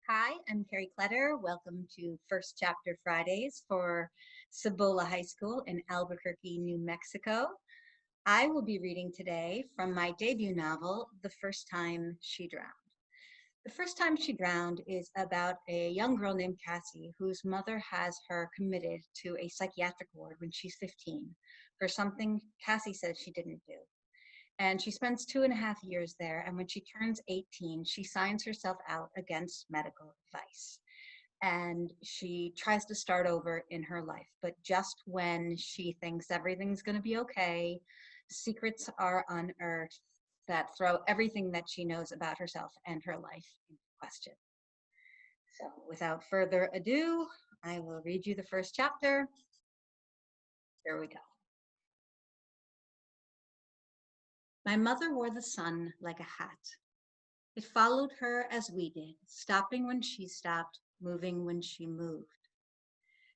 Hi, I'm Kerry Kletter. Welcome to First Chapter Fridays for Cibola High School in Albuquerque, New Mexico. I will be reading today from my debut novel, The First Time She Drowned. The First Time She Drowned is about a young girl named Cassie whose mother has her committed to a psychiatric ward when she's 15 for something Cassie says she didn't do. And she spends 2.5 years there. And when she turns 18, she signs herself out against medical advice. And she tries to start over in her life. But just when she thinks everything's going to be okay, secrets are unearthed that throw everything that she knows about herself and her life into question. So, without further ado, I will read you the first chapter. Here we go. My mother wore the sun like a hat. It followed her as we did, stopping when she stopped, moving when she moved.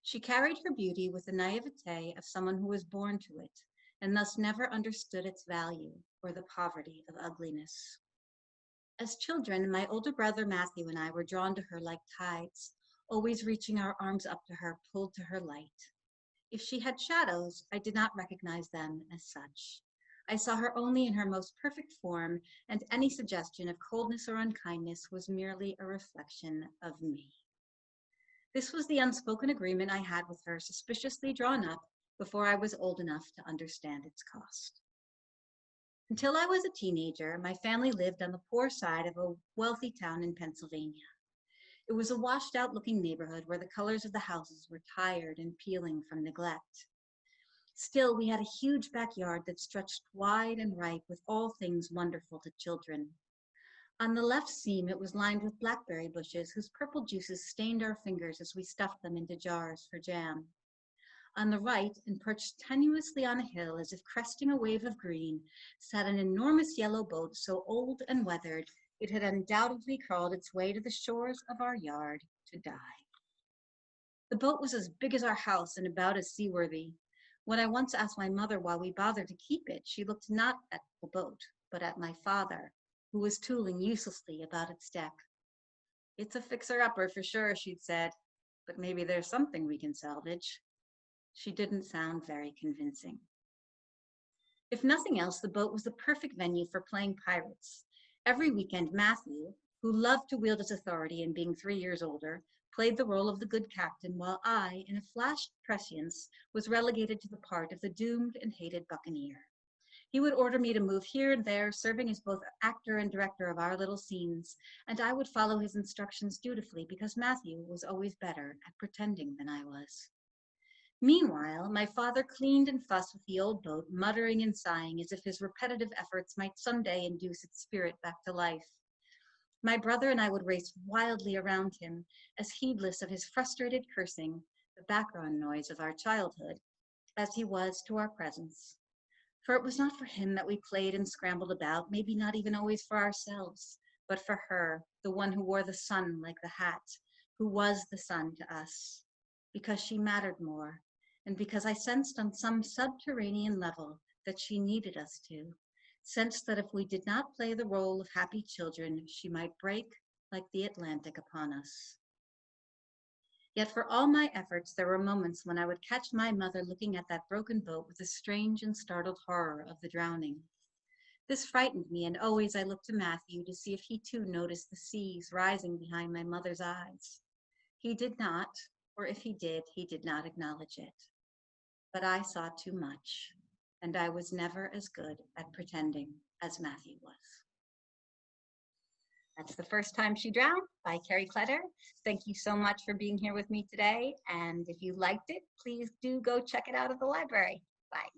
She carried her beauty with the naivete of someone who was born to it, and thus never understood its value or the poverty of ugliness. As children, my older brother Matthew and I were drawn to her like tides, always reaching our arms up to her, pulled to her light. If she had shadows, I did not recognize them as such. I saw her only in her most perfect form, and any suggestion of coldness or unkindness was merely a reflection of me. This was the unspoken agreement I had with her, suspiciously drawn up before I was old enough to understand its cost. Until I was a teenager, my family lived on the poor side of a wealthy town in Pennsylvania. It was a washed-out looking neighborhood where the colors of the houses were tired and peeling from neglect. Still, we had a huge backyard that stretched wide and ripe with all things wonderful to children. On the left seam, it was lined with blackberry bushes whose purple juices stained our fingers as we stuffed them into jars for jam. On the right, and perched tenuously on a hill as if cresting a wave of green, sat an enormous yellow boat so old and weathered it had undoubtedly crawled its way to the shores of our yard to die. The boat was as big as our house and about as seaworthy. When I once asked my mother why we bothered to keep it, she looked not at the boat, but at my father, who was tooling uselessly about its deck. "It's a fixer-upper for sure," she'd said, "but maybe there's something we can salvage." She didn't sound very convincing. If nothing else, the boat was the perfect venue for playing pirates. Every weekend, Matthew, who loved to wield his authority and being 3 years older, played the role of the good captain, while I, in a flash prescience, was relegated to the part of the doomed and hated buccaneer. He would order me to move here and there, serving as both actor and director of our little scenes, and I would follow his instructions dutifully because Matthew was always better at pretending than I was. Meanwhile, my father cleaned and fussed with the old boat, muttering and sighing as if his repetitive efforts might someday induce its spirit back to life. My brother and I would race wildly around him, as heedless of his frustrated cursing, the background noise of our childhood, as he was to our presence. For it was not for him that we played and scrambled about, maybe not even always for ourselves, but for her, the one who wore the sun like the hat, who was the sun to us, because she mattered more, and because I sensed on some subterranean level that she needed us to, sensed that if we did not play the role of happy children, she might break like the Atlantic upon us. Yet for all my efforts, there were moments when I would catch my mother looking at that broken boat with a strange and startled horror of the drowning. This frightened me, and always I looked to Matthew to see if he too noticed the seas rising behind my mother's eyes. He did not, or if he did not acknowledge it. But I saw too much, and I was never as good at pretending as Matthew was. That's The First Time She Drowned by Kerry Kletter. Thank you so much for being here with me today. And if you liked it, please do go check it out at the library. Bye.